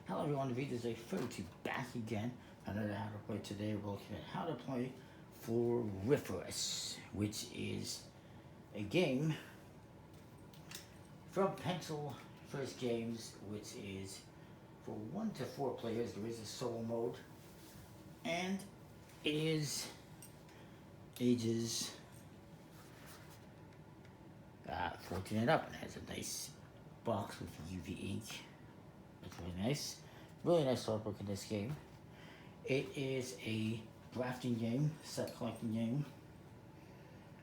Hello everyone, this is Floriferous back again. Another how to play today. We're looking at how to play Floriferous, which is a game from Pencil First Games, which is for 1 to 4 players. There is a solo mode, and it is ages 14 and up, and has a nice box with UV ink. It's really nice. Really nice artwork in this game. It is a drafting game, set collecting game,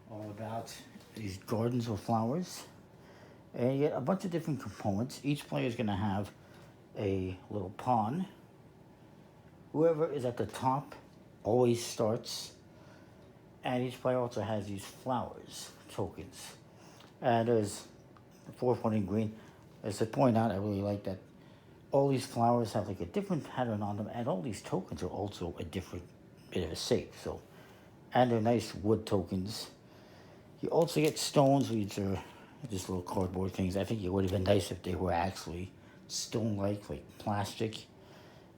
all about these gardens or flowers. And you get a bunch of different components. Each player is going to have a little pawn. Whoever is at the top always starts. And each player also has these flowers, tokens. And there's 4 pointing green. As I point out, I really like that all these flowers have like a different pattern on them, and all these tokens are also a different bit of a shape. So, and they're nice wood tokens. You also get stones, which are just little cardboard things. I think it would have been nice if they were actually stone-like, like plastic.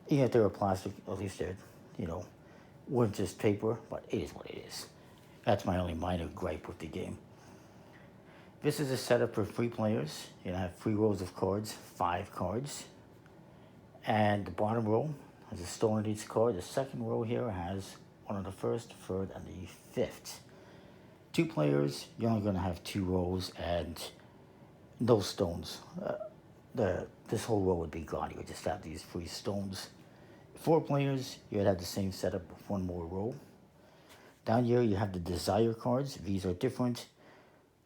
Even if they were plastic, at least they're, weren't just paper, but it is what it is. That's my only minor gripe with the game. This is a setup for 3 players. You have 3 rows of cards, 5 cards. And the bottom row has a stone in each card. The second row here has one on the first, third, and the fifth. 2 players, you're only going to have 2 rows and no stones. This whole row would be gone. You would just have these 3 stones. 4 players, you would have the same setup with 1 more row. Down here, you have the desire cards. These are different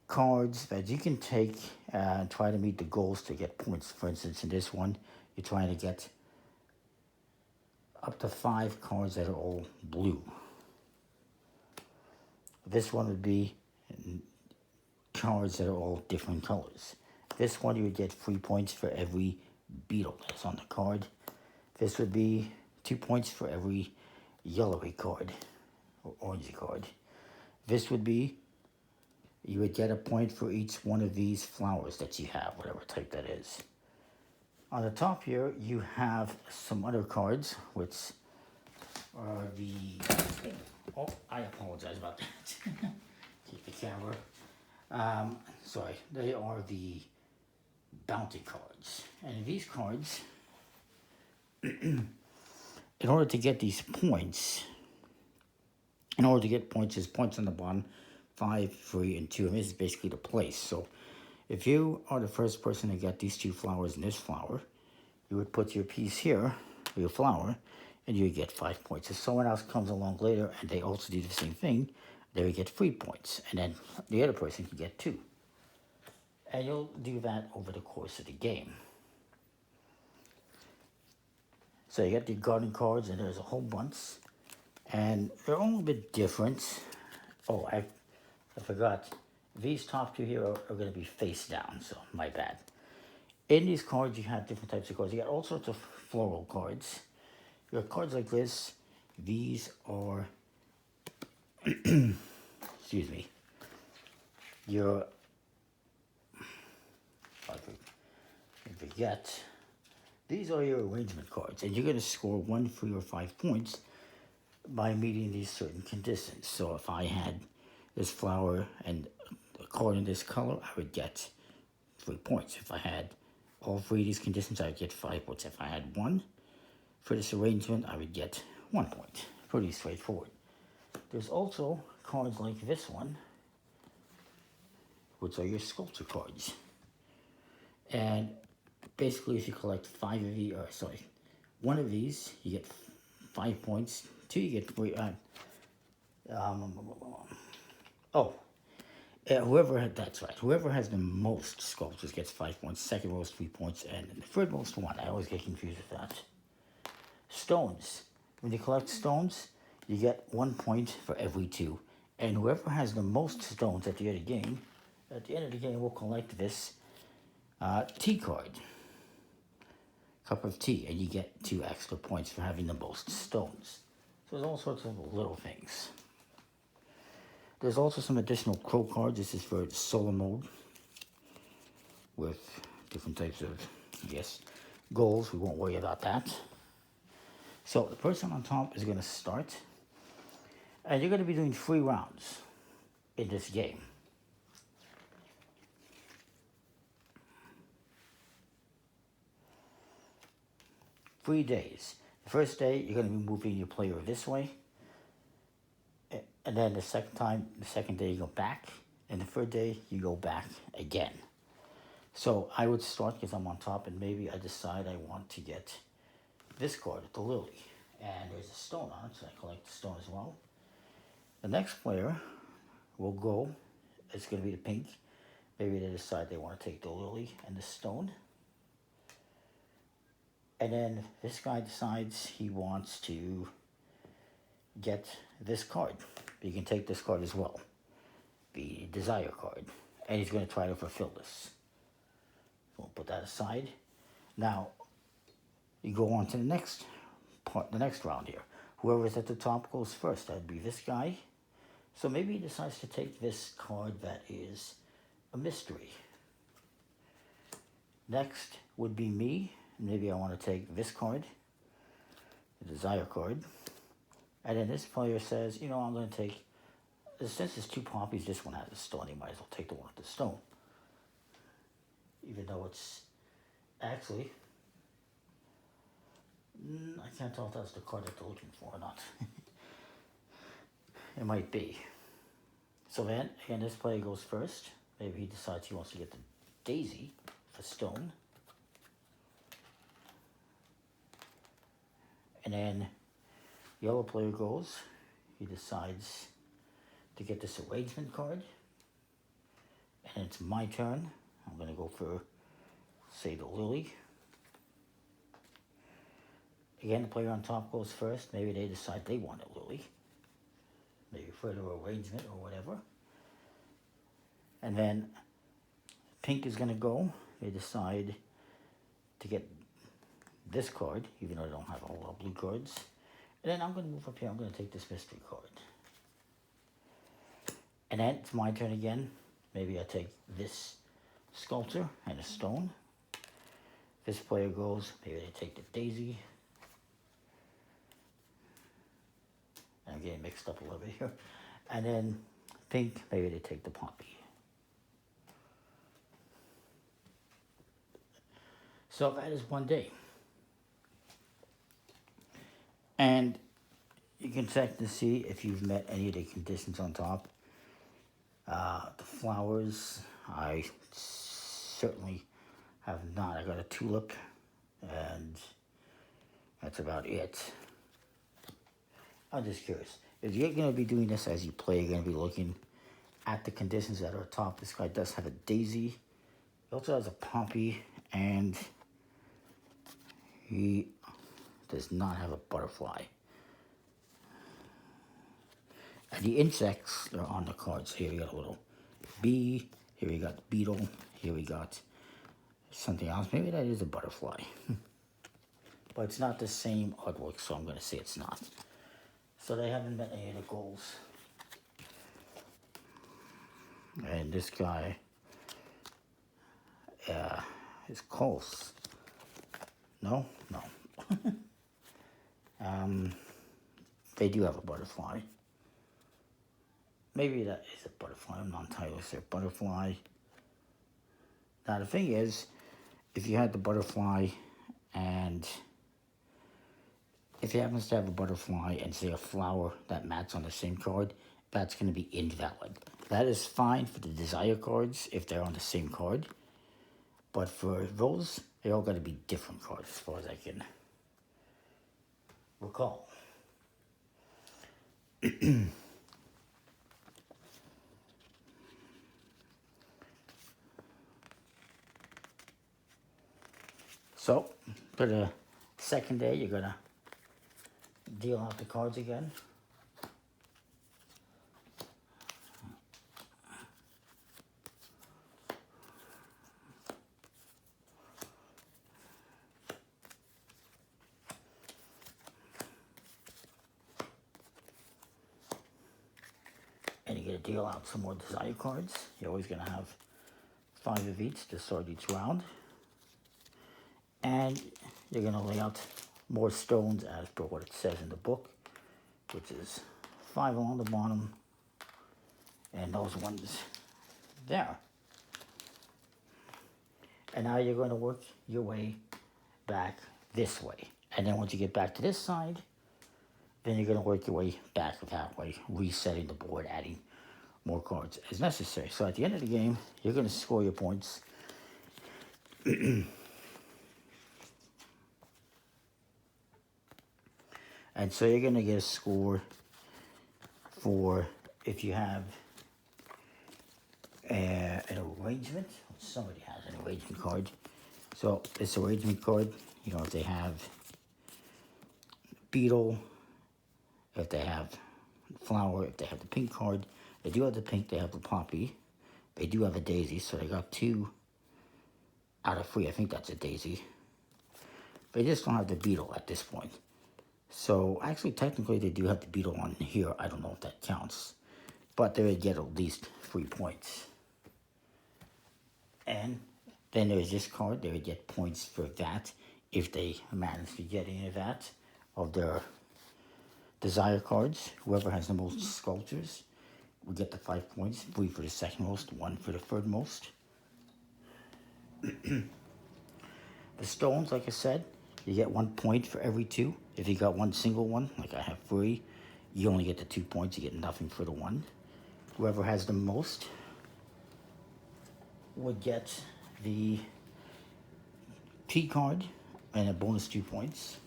cards that you can take and try to meet the goals to get points. For instance, in this one, you're trying to get up to 5 cards that are all blue. This one would be cards that are all different colors. This one you would get 3 points for every beetle that's on the card. This would be 2 points for every yellowy card or orangey card. This would be, you would get a point for each one of these flowers that you have, whatever type that is. On the top here, you have some other cards, which are the... Oh, I apologize about that. Keep the camera. Sorry, they are the bounty cards. And these cards, in order to get these points, there's points on the bottom, 5, 3, and 2. And this is basically the place. So if you are the first person to get these 2 flowers and this flower, you would put your piece here, your flower, and you would get 5 points. If someone else comes along later and they also do the same thing, they would get 3 points. And then the other person can get 2. And you'll do that over the course of the game. So you get the garden cards, and there's a whole bunch. And they're all a bit different. Oh, I forgot. These top 2 here are going to be face down, so my bad. In these cards, you have different types of cards. You got all sorts of floral cards. You have cards like this. These are, excuse me, your, I forget. These are your arrangement cards, and you're going to score 1, 3, or 5 points by meeting these certain conditions. So if I had this flower and a card in this color, I would get 3 points. If I had all 3 of these conditions, I would get 5 points. If I had 1 for this arrangement, I would get 1 point. Pretty straightforward. There's also cards like this one, which are your sculpture cards. And basically, if you collect 5 of these, 1 of these, you get 5 points. 2, you get 3. Whoever has the most sculptures gets 5 points. Second most 3 points, and the third most 1. I always get confused with that. Stones. When you collect stones, you get 1 point for every 2. And whoever has the most stones at the end of the game will collect this tea card. Cup of tea, and you get 2 extra points for having the most stones. So there's all sorts of little things. There's also some additional crow cards. This is for solo mode with different types of, goals, we won't worry about that. So the person on top is going to start, and you're going to be doing 3 rounds in this game. Three days. The first day, you're going to be moving your player this way, and then the second day you go back, and the third day you go back again. So I would start because I'm on top, and maybe I decide I want to get this card, the lily, and there's a stone on it, so I collect the stone as well. The next player will go, it's going to be the pink. Maybe they decide they want to take the lily and the stone. And then this guy decides he wants to get this card. You can take this card as well, the desire card. And he's going to try to fulfill this. We'll put that aside. Now, you go on to the next part, the next round here. Whoever's at the top goes first. That'd be this guy. So maybe he decides to take this card that is a mystery. Next would be me. Maybe I want to take this card, the desire card. And then this player says, you know, I'm going to take, since there's 2 poppies, this one has a stone. You might as well take the one with the stone. Even though it's actually, I can't tell if that's the card that they're looking for or not. It might be. So then, again, this player goes first. Maybe he decides he wants to get the daisy for stone. And then yellow player goes. He decides to get this arrangement card. And it's my turn. I'm going to go for, say, the lily. Again, the player on top goes first. Maybe they decide they want a lily. Maybe further arrangement or whatever. And then pink is going to go. They decide to get this card, even though I don't have a whole lot of blue cards. And then I'm going to move up here. I'm going to take this mystery card. And then it's my turn again. Maybe I take this sculptor and a stone. This player goes. Maybe they take the daisy. I'm getting mixed up a little bit here. And then pink, maybe they take the poppy. So that is one day. And you can check to see if you've met any of the conditions on top. The flowers, I certainly have not. I got a tulip, and that's about it. I'm just curious. If you're going to be doing this as you play, you're going to be looking at the conditions that are top. This guy does have a daisy. He also has a poppy, and he does not have a butterfly. And the insects are on the cards. Here we got a little bee. Here we got beetle. Here we got something else. Maybe that is a butterfly. But it's not the same artwork, so I'm going to say it's not. So they haven't met any of the goals. And this guy is close. No? No. They do have a butterfly. Maybe that is a butterfly. I'm not entirely sure. Butterfly. Now the thing is, if you had the butterfly and if it happens to have a butterfly and say a flower that matches on the same card, that's going to be invalid. That is fine for the desire cards if they're on the same card. But for those, they all got to be different cards as far as I can recall. So, for the second day, you're going to deal out the cards again. And you're going to deal out some more desire cards. You're always going to have 5 of each to start each round. And you're going to lay out more stones as per what it says in the book, which is 5 along the bottom, and those ones there. And now you're going to work your way back this way. And then once you get back to this side, then you're going to work your way back that way, resetting the board, adding more cards as necessary. So at the end of the game, you're going to score your points. And so you're going to get a score for if you have an arrangement. Somebody has an arrangement card. So this arrangement card, you know, if they have beetle, if they have flower, if they have the pink card, they do have the pink, they have the poppy, they do have a daisy, so they got 2 out of 3. I think that's a daisy. They just don't have the beetle at this point. So actually, technically, they do have the beetle on here. I don't know if that counts, but they would get at least 3 points. And then there's this card. They would get points for that if they manage to get any of that of their desire cards. Whoever has the most sculptures will get the 5 points. 3 for the second most, 1 for the third most. The stones, like I said, you get 1 point for every 2. If you got one single one, like I have 3, you only get the 2 points. You get nothing for the 1. Whoever has the most would get the T card and a bonus 2 points.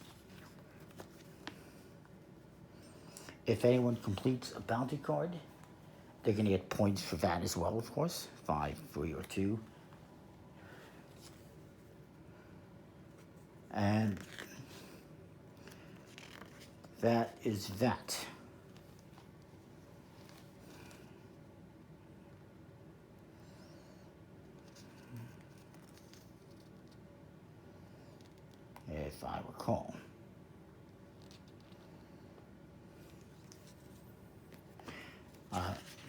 If anyone completes a bounty card, they're going to get points for that as well, of course. 5, 3, or 2. And that is that. If I recall.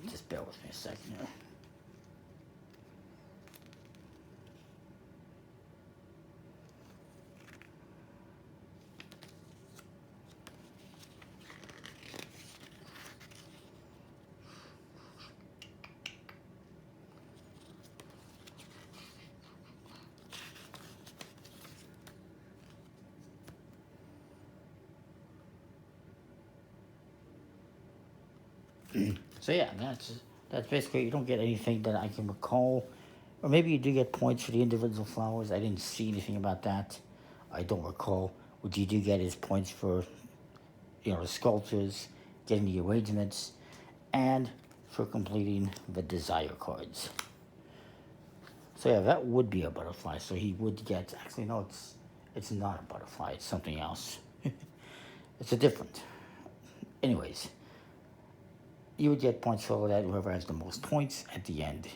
Just bear with me a second here. So yeah, that's basically, you don't get anything that I can recall. Or maybe you do get points for the individual flowers. I didn't see anything about that. I don't recall. What you do get is points for, you know, the sculptures, getting the arrangements, and for completing the desire cards. So yeah, that would be a butterfly. So he would get, actually no, it's not a butterfly, it's something else. It's a different. Anyways, you would get points for all that. Whoever has the most points at the end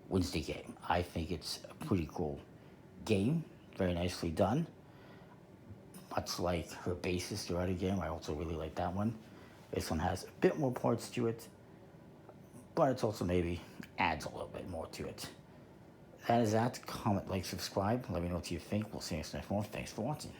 wins the game. I think it's a pretty cool game. Very nicely done. Much like her basis, the other game, I also really like that one. This one has a bit more parts to it, but it's also maybe adds a little bit more to it. That is that. Comment, like, subscribe. Let me know what you think. We'll see you next time. Thanks for watching.